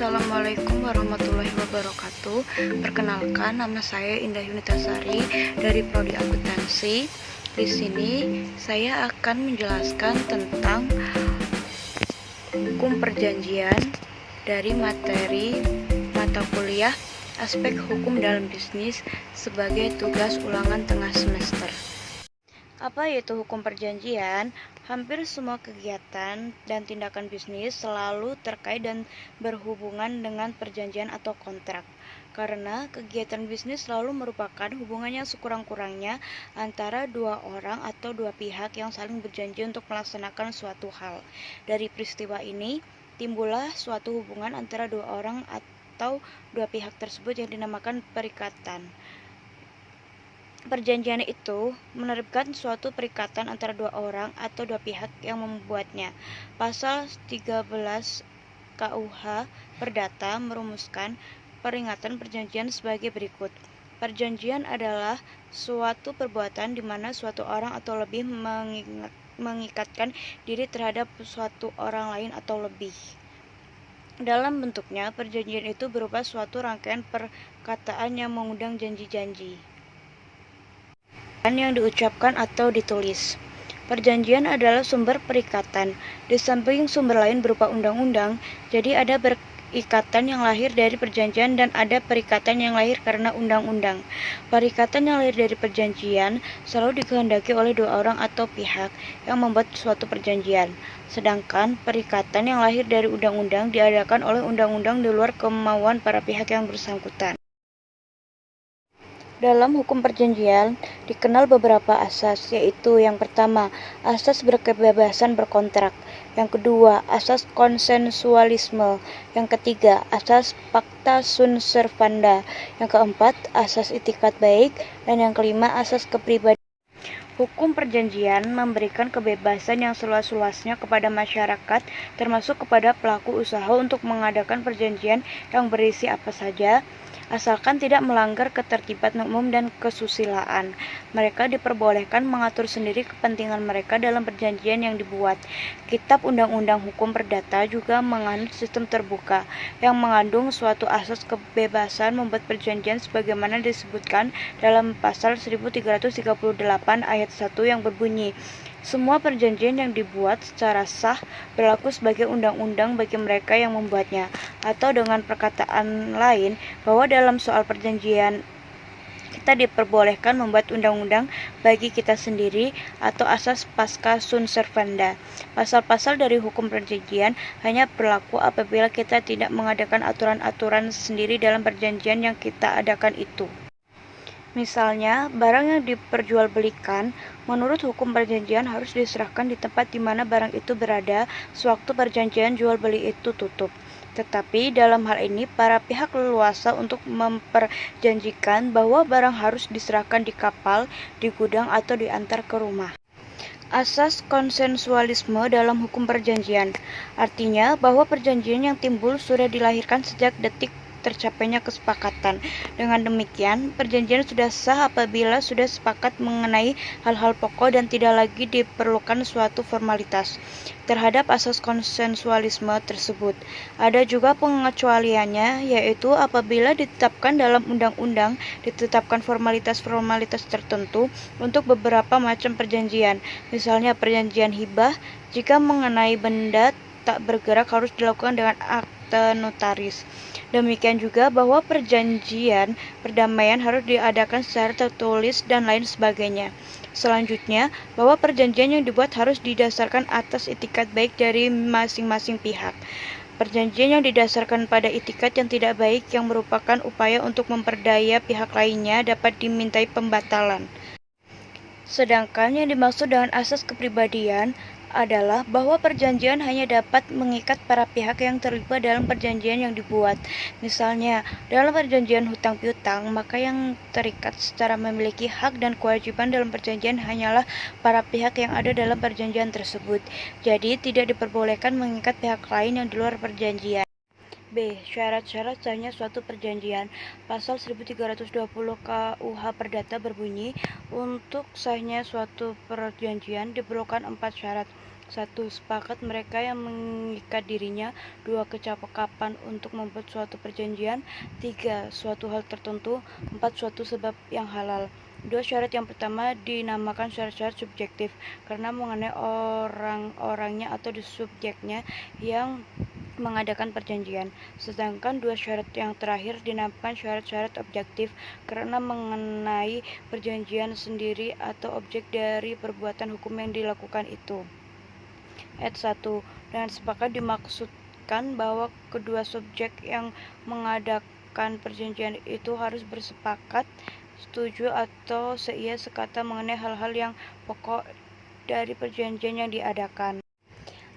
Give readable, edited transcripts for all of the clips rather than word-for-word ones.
Assalamualaikum warahmatullahi wabarakatuh. Perkenalkan, nama saya Indah Yunitasari dari Prodi Akuntansi. Di sini saya akan menjelaskan tentang hukum perjanjian dari materi mata kuliah aspek hukum dalam bisnis sebagai tugas ulangan tengah semester. Apa itu hukum perjanjian? Hampir semua kegiatan dan tindakan bisnis selalu terkait dan berhubungan dengan perjanjian atau kontrak. Karena kegiatan bisnis selalu merupakan hubungan yang sekurang-kurangnya antara dua orang atau dua pihak yang saling berjanji untuk melaksanakan suatu hal. Dari peristiwa ini, timbullah suatu hubungan antara dua orang atau dua pihak tersebut yang dinamakan perikatan. Perjanjian itu menerbitkan suatu perikatan antara dua orang atau dua pihak yang membuatnya. Pasal 13 KUH Perdata merumuskan peringatan perjanjian sebagai berikut. Perjanjian adalah suatu perbuatan di mana suatu orang atau lebih mengikatkan diri terhadap suatu orang lain atau lebih. Dalam bentuknya, perjanjian itu berupa suatu rangkaian perkataan yang mengundang janji-janji yang diucapkan atau ditulis. Perjanjian adalah sumber perikatan. Di samping sumber lain berupa undang-undang, jadi ada perikatan yang lahir dari perjanjian dan ada perikatan yang lahir karena undang-undang. Perikatan yang lahir dari perjanjian selalu dikehendaki oleh dua orang atau pihak yang membuat suatu perjanjian. Sedangkan perikatan yang lahir dari undang-undang diadakan oleh undang-undang di luar kemauan para pihak yang bersangkutan. Dalam hukum perjanjian dikenal beberapa asas, yaitu yang pertama, asas berkebebasan berkontrak, yang kedua, asas konsensualisme, yang ketiga, asas pacta sunt servanda, yang keempat, asas itikat baik, dan yang kelima, asas kepribadian. Hukum perjanjian memberikan kebebasan yang seluas-luasnya kepada masyarakat, termasuk kepada pelaku usaha untuk mengadakan perjanjian yang berisi apa saja, asalkan tidak melanggar ketertiban umum dan kesusilaan. Mereka diperbolehkan mengatur sendiri kepentingan mereka dalam perjanjian yang dibuat. Kitab Undang-Undang Hukum Perdata juga menganut sistem terbuka, yang mengandung suatu asas kebebasan membuat perjanjian sebagaimana disebutkan dalam pasal 1338 ayat 1 yang berbunyi, semua perjanjian yang dibuat secara sah berlaku sebagai undang-undang bagi mereka yang membuatnya. Atau dengan perkataan lain, bahwa dalam soal perjanjian kita diperbolehkan membuat undang-undang bagi kita sendiri atau asas pacta sunt servanda. Pasal-pasal dari hukum perjanjian hanya berlaku apabila kita tidak mengadakan aturan-aturan sendiri dalam perjanjian yang kita adakan itu. Misalnya, barang yang diperjualbelikan menurut hukum perjanjian harus diserahkan di tempat di mana barang itu berada sewaktu perjanjian jual beli itu tutup. Tetapi dalam hal ini para pihak leluasa untuk memperjanjikan bahwa barang harus diserahkan di kapal, di gudang atau diantar ke rumah. Asas konsensualisme dalam hukum perjanjian artinya bahwa perjanjian yang timbul sudah dilahirkan sejak detik tercapainya kesepakatan. Dengan demikian, perjanjian sudah sah apabila sudah sepakat mengenai hal-hal pokok dan tidak lagi diperlukan suatu formalitas. Terhadap asas konsensualisme tersebut, ada juga pengecualiannya, yaitu apabila ditetapkan dalam undang-undang, ditetapkan formalitas-formalitas tertentu untuk beberapa macam perjanjian. Misalnya perjanjian hibah, jika mengenai benda tak bergerak harus dilakukan dengan akte notaris. Demikian juga bahwa perjanjian perdamaian harus diadakan secara tertulis dan lain sebagainya. Selanjutnya, bahwa perjanjian yang dibuat harus didasarkan atas itikat baik dari masing-masing pihak. Perjanjian yang didasarkan pada itikat yang tidak baik yang merupakan upaya untuk memperdaya pihak lainnya dapat dimintai pembatalan. Sedangkan yang dimaksud dengan asas kepribadian adalah bahwa perjanjian hanya dapat mengikat para pihak yang terlibat dalam perjanjian yang dibuat. Misalnya, dalam perjanjian hutang piutang, maka yang terikat secara memiliki hak dan kewajiban dalam perjanjian hanyalah para pihak yang ada dalam perjanjian tersebut. Jadi, tidak diperbolehkan mengikat pihak lain yang di luar perjanjian. B. Syarat-syarat sahnya suatu perjanjian. Pasal 1320 KUH Perdata berbunyi, untuk sahnya suatu perjanjian diperlukan 4 syarat. 1. Sepakat mereka yang mengikat dirinya. 2. Kecakapan untuk membuat suatu perjanjian. 3. Suatu hal tertentu. 4. Suatu sebab yang halal. 2. Syarat yang pertama dinamakan syarat-syarat subjektif karena mengenai orang-orangnya atau subjeknya yang mengadakan perjanjian. Sedangkan 2 syarat yang terakhir dinamakan syarat-syarat objektif karena mengenai perjanjian sendiri atau objek dari perbuatan hukum yang dilakukan itu. Ayat 1. Dengan sepakat dimaksudkan bahwa kedua subjek yang mengadakan perjanjian itu harus bersepakat, setuju atau seia sekata mengenai hal-hal yang pokok dari perjanjian yang diadakan.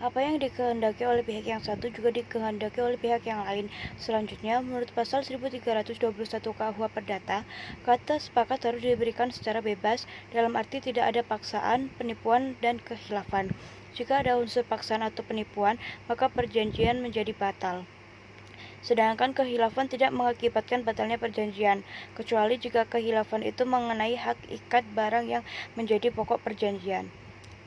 Apa yang dikehendaki oleh pihak yang satu juga dikehendaki oleh pihak yang lain. Selanjutnya, menurut pasal 1321 KUH Perdata, kata sepakat harus diberikan secara bebas, dalam arti tidak ada paksaan, penipuan, dan kekhilafan. Jika ada unsur paksaan atau penipuan, maka perjanjian menjadi batal. Sedangkan kekhilafan tidak mengakibatkan batalnya perjanjian, kecuali jika kekhilafan itu mengenai hak ikat barang yang menjadi pokok perjanjian.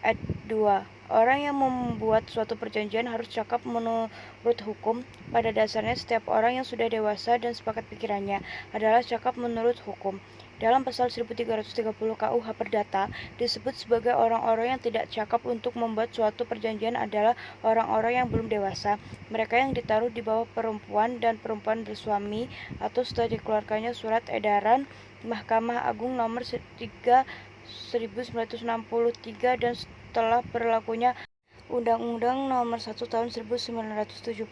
Ayat 2. Orang yang membuat suatu perjanjian harus cakap menurut hukum. Pada dasarnya setiap orang yang sudah dewasa dan sepakat pikirannya adalah cakap menurut hukum. Dalam pasal 1330 KUH Perdata disebut sebagai orang-orang yang tidak cakap untuk membuat suatu perjanjian adalah orang-orang yang belum dewasa, mereka yang ditaruh di bawah perempuan dan perempuan bersuami, atau setelah dikeluarkannya surat edaran Mahkamah Agung nomor 1963 dan setelah berlakunya Undang-Undang Nomor 1 Tahun 1974,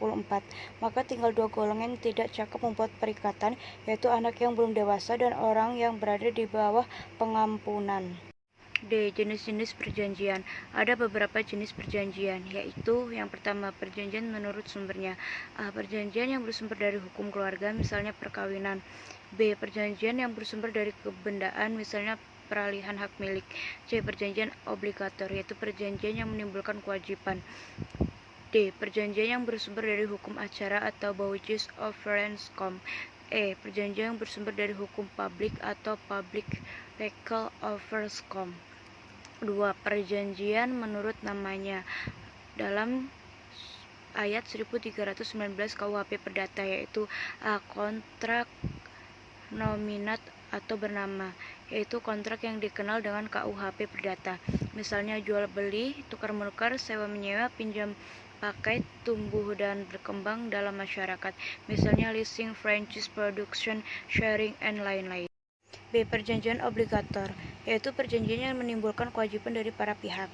maka tinggal 2 golongan yang tidak cakap membuat perikatan, yaitu anak yang belum dewasa dan orang yang berada di bawah pengampunan. D. Jenis-jenis perjanjian. Ada beberapa jenis perjanjian, yaitu yang pertama, perjanjian menurut sumbernya. A. Perjanjian yang bersumber dari hukum keluarga, misalnya perkawinan. B. Perjanjian yang bersumber dari kebendaan, misalnya peralihan hak milik. C. Perjanjian obligator, yaitu perjanjian yang menimbulkan kewajiban. D. Perjanjian yang bersumber dari hukum acara atau Baucis of Francecombe. E. Perjanjian yang bersumber dari hukum publik atau Public Legal Affairs Com. 2. Perjanjian menurut namanya dalam ayat 1319 KUHP Perdata, yaitu A. Kontrak nominat atau bernama, yaitu kontrak yang dikenal dengan KUHP Perdata, misalnya jual beli, tukar menukar, sewa menyewa, pinjam pakai, tumbuh dan berkembang dalam masyarakat, misalnya leasing, franchise, production, sharing, and lain-lain. B. Perjanjian obligator, yaitu perjanjian yang menimbulkan kewajiban dari para pihak.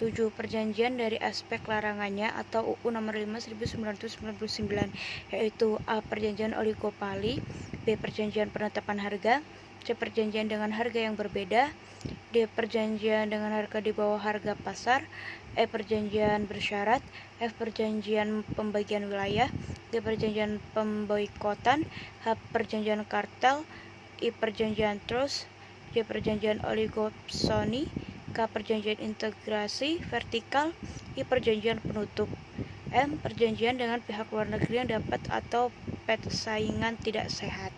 7. Perjanjian dari aspek larangannya atau UU Nomor 5 1999, yaitu A. Perjanjian oligopoli, B. Perjanjian penetapan harga, C. Perjanjian dengan harga yang berbeda, D. Perjanjian dengan harga di bawah harga pasar, E. Perjanjian bersyarat, F. Perjanjian pembagian wilayah, G. Perjanjian pemboikotan, H. Perjanjian kartel, I. Perjanjian trust, J. Perjanjian oligopsoni, K. Perjanjian integrasi vertikal, I. Perjanjian penutup, M. Perjanjian dengan pihak luar negeri yang dapat atau persaingan tidak sehat.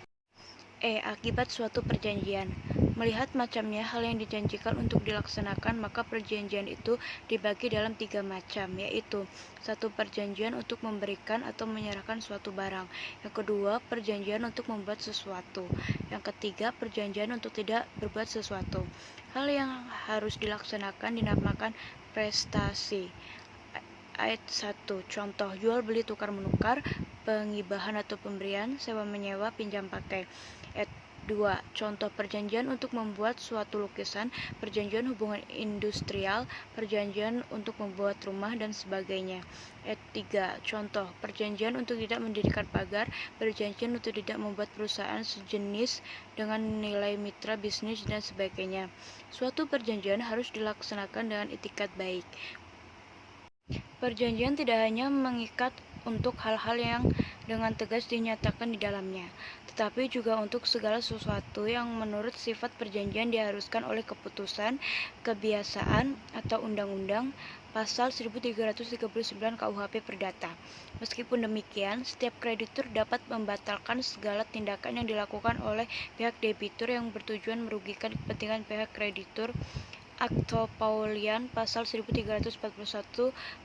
E. Akibat suatu perjanjian. Melihat macamnya hal yang dijanjikan untuk dilaksanakan, maka perjanjian itu dibagi dalam 3 macam, yaitu 1. Perjanjian untuk memberikan atau menyerahkan suatu barang. Yang kedua, perjanjian untuk membuat sesuatu. Yang ketiga, perjanjian untuk tidak berbuat sesuatu. Hal yang harus dilaksanakan dinamakan prestasi. Ayat 1. Contoh, jual beli tukar menukar, pengibahan atau pemberian, sewa menyewa, pinjam pakai. Ayat 2. Contoh perjanjian untuk membuat suatu lukisan, perjanjian hubungan industrial, perjanjian untuk membuat rumah, dan sebagainya. Ayat 3. Contoh perjanjian untuk tidak mendirikan pagar, perjanjian untuk tidak membuat perusahaan sejenis dengan nilai mitra bisnis, dan sebagainya. Suatu perjanjian harus dilaksanakan dengan itikat baik. Perjanjian tidak hanya mengikat untuk hal-hal yang dengan tegas dinyatakan di dalamnya, tetapi juga untuk segala sesuatu yang menurut sifat perjanjian diharuskan oleh keputusan, kebiasaan, atau undang-undang. Pasal 1339 KUHP Perdata. Meskipun demikian, setiap kreditur dapat membatalkan segala tindakan yang dilakukan oleh pihak debitur yang bertujuan merugikan kepentingan pihak kreditur Akto Paulian pasal 1341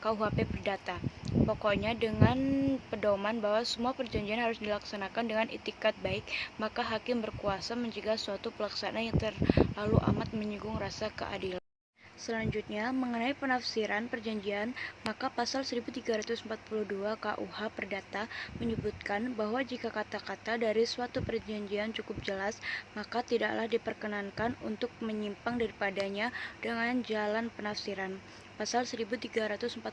KUHP Perdata. Pokoknya dengan pedoman bahwa semua perjanjian harus dilaksanakan dengan itikat baik, maka hakim berkuasa mencegah suatu pelaksanaan yang terlalu amat menyinggung rasa keadilan. Selanjutnya, mengenai penafsiran perjanjian, maka pasal 1342 KUH Perdata menyebutkan bahwa jika kata-kata dari suatu perjanjian cukup jelas, maka tidaklah diperkenankan untuk menyimpang daripadanya dengan jalan penafsiran. Pasal 1343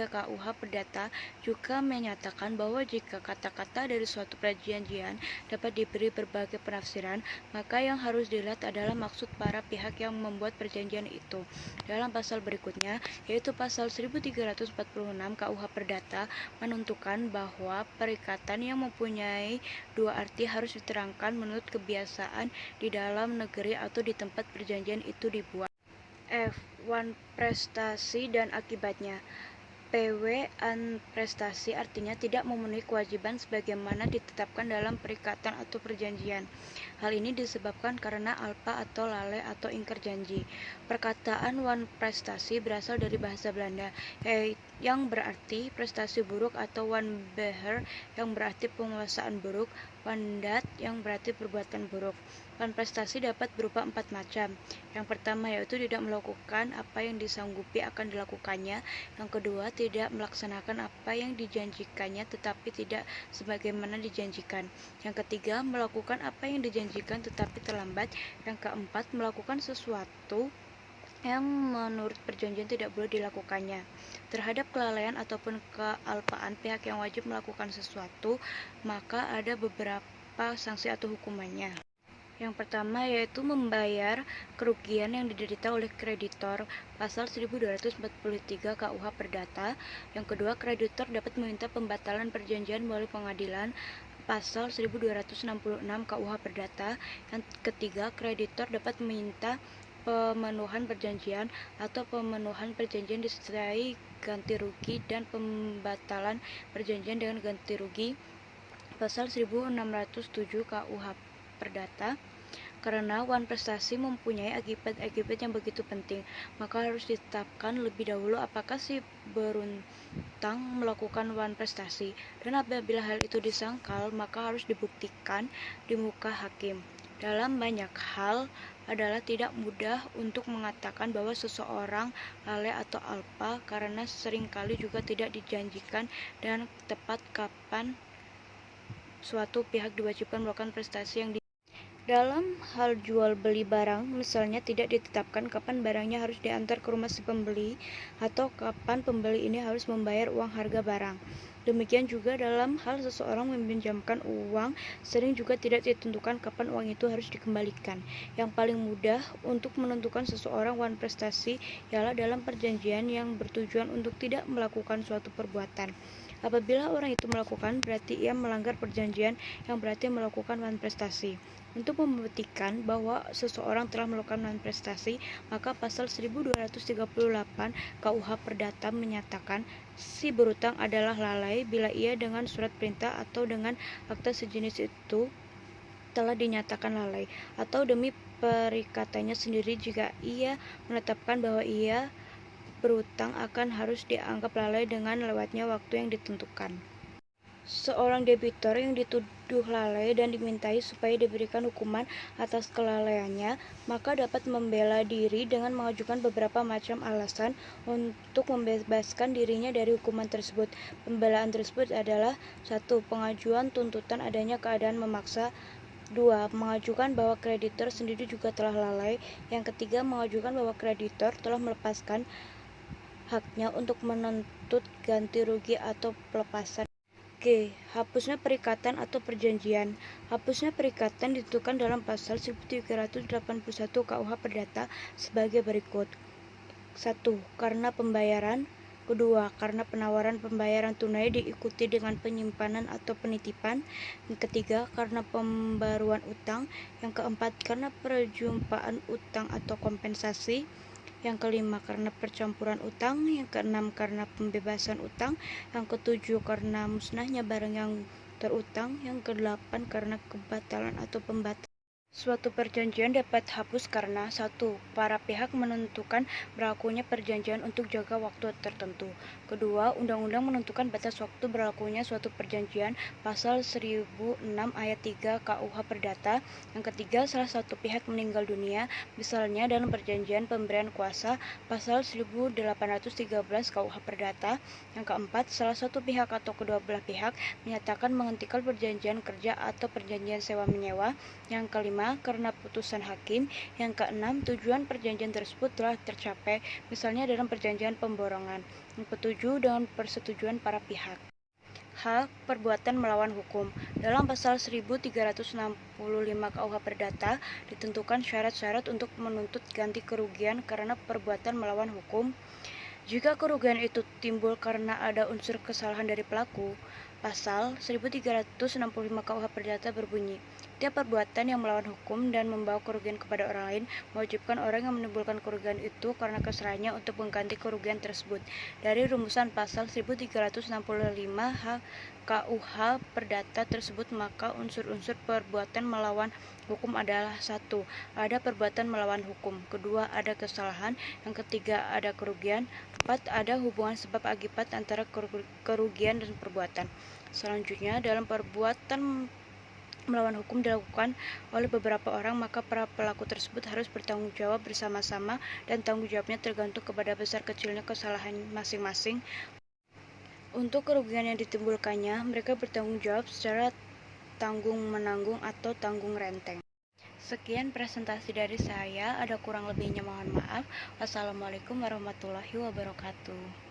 KUH Perdata juga menyatakan bahwa jika kata-kata dari suatu perjanjian dapat diberi berbagai penafsiran, maka yang harus dilihat adalah maksud para pihak yang membuat perjanjian itu. Dalam pasal berikutnya, yaitu pasal 1346 KUH Perdata, menentukan bahwa perikatan yang mempunyai dua arti harus diterangkan menurut kebiasaan di dalam negeri atau di tempat perjanjian itu dibuat. F1 prestasi dan akibatnya. PW an prestasi artinya tidak memenuhi kewajiban sebagaimana ditetapkan dalam perikatan atau perjanjian. Hal ini disebabkan karena alpa atau lalai atau ingkar janji. Perkataan wan prestasi berasal dari bahasa Belanda yang berarti prestasi buruk atau wan beher yang berarti penguasaan buruk, wandaad yang berarti perbuatan buruk. Wan prestasi dapat berupa 4 macam. Yang pertama yaitu tidak melakukan apa yang disanggupi akan dilakukannya. Yang kedua, tidak melaksanakan apa yang dijanjikannya tetapi tidak sebagaimana dijanjikan. Yang ketiga, melakukan apa yang dijanjikan tetapi terlambat. Yang keempat, melakukan sesuatu yang menurut perjanjian tidak boleh dilakukannya. Terhadap kelalaian ataupun kealpaan pihak yang wajib melakukan sesuatu, maka ada beberapa sanksi atau hukumannya. Yang pertama yaitu membayar kerugian yang diderita oleh kreditor, pasal 1243 KUH Perdata. Yang kedua, kreditor dapat meminta pembatalan perjanjian melalui pengadilan, pasal 1266 KUH Perdata. Yang ketiga, kreditor dapat meminta pemenuhan perjanjian atau pemenuhan perjanjian disertai ganti rugi dan pembatalan perjanjian dengan ganti rugi, pasal 1607 KUH Perdata. Karena wan prestasi mempunyai akibat-akibat yang begitu penting, maka harus ditetapkan lebih dahulu apakah si berutang melakukan wan prestasi, dan apabila hal itu disangkal, maka harus dibuktikan di muka hakim. Dalam banyak hal adalah tidak mudah untuk mengatakan bahwa seseorang lalai atau alpa karena seringkali juga tidak dijanjikan dan tepat kapan suatu pihak diwajibkan melakukan prestasi yang dalam hal jual beli barang, misalnya tidak ditetapkan kapan barangnya harus diantar ke rumah si pembeli atau kapan pembeli ini harus membayar uang harga barang. Demikian juga dalam hal seseorang meminjamkan uang, sering juga tidak ditentukan kapan uang itu harus dikembalikan. Yang paling mudah untuk menentukan seseorang wan prestasi ialah dalam perjanjian yang bertujuan untuk tidak melakukan suatu perbuatan. Apabila orang itu melakukan, berarti ia melanggar perjanjian yang berarti melakukan wan prestasi. Untuk membuktikan bahwa seseorang telah melakukan wan prestasi, maka pasal 1238 KUH Perdata menyatakan si berutang adalah lalai bila ia dengan surat perintah atau dengan akta sejenis itu telah dinyatakan lalai, atau demi perikatannya sendiri jika ia menetapkan bahwa ia berutang akan harus dianggap lalai dengan lewatnya waktu yang ditentukan. Seorang debitur yang dituduh lalai dan dimintai supaya diberikan hukuman atas kelalaiannya, maka dapat membela diri dengan mengajukan beberapa macam alasan untuk membebaskan dirinya dari hukuman tersebut. Pembelaan tersebut adalah: 1. Pengajuan tuntutan adanya keadaan memaksa. 2. Mengajukan bahwa kreditor sendiri juga telah lalai. Yang ketiga, mengajukan bahwa kreditor telah melepaskan haknya untuk menuntut ganti rugi atau pelepasan. G. Hapusnya perikatan atau perjanjian. Hapusnya perikatan ditentukan dalam pasal 1381 KUH Perdata sebagai berikut. 1. Karena pembayaran. 2. Karena penawaran pembayaran tunai diikuti dengan penyimpanan atau penitipan. Yang ketiga, karena pembaruan utang. Yang keempat, karena perjumpaan utang atau kompensasi. Yang kelima, karena percampuran utang. Yang keenam, karena pembebasan utang. Yang ketujuh, karena musnahnya barang yang terutang. Yang kedelapan, karena kebatalan atau pembatalan. Suatu perjanjian dapat hapus karena 1. Para pihak menentukan berlakunya perjanjian untuk jangka waktu tertentu. Kedua, undang-undang menentukan batas waktu berlakunya suatu perjanjian pasal 1006 ayat 3 KUH Perdata. Yang ketiga, salah satu pihak meninggal dunia, misalnya dalam perjanjian pemberian kuasa pasal 1813 KUH Perdata. Yang keempat, salah satu pihak atau kedua belah pihak menyatakan menghentikan perjanjian kerja atau perjanjian sewa-menyewa. Yang kelima, karena putusan hakim. Yang keenam, tujuan perjanjian tersebut telah tercapai, misalnya dalam perjanjian pemborongan. Yang ketujuh, dengan persetujuan para pihak. H. Perbuatan melawan hukum. Dalam pasal 1365 KUH Perdata ditentukan syarat-syarat untuk menuntut ganti kerugian karena perbuatan melawan hukum. Jika kerugian itu timbul karena ada unsur kesalahan dari pelaku, pasal 1365 KUH Perdata berbunyi, tiap perbuatan yang melawan hukum dan membawa kerugian kepada orang lain mewajibkan orang yang menimbulkan kerugian itu karena kesalahannya untuk mengganti kerugian tersebut. Dari rumusan pasal 1365 KUH Perdata tersebut, maka unsur-unsur perbuatan melawan hukum adalah: 1. Ada perbuatan melawan hukum. Kedua, ada kesalahan. Yang ketiga, ada kerugian. 4. Ada hubungan sebab akibat antara kerugian dan perbuatan. Selanjutnya, dalam perbuatan melawan hukum dilakukan oleh beberapa orang, maka para pelaku tersebut harus bertanggung jawab bersama-sama dan tanggung jawabnya tergantung kepada besar kecilnya kesalahan masing-masing. Untuk kerugian yang ditimbulkannya, mereka bertanggung jawab secara tanggung-menanggung atau tanggung renteng. Sekian presentasi dari saya, ada kurang lebihnya mohon maaf. Wassalamualaikum warahmatullahi wabarakatuh.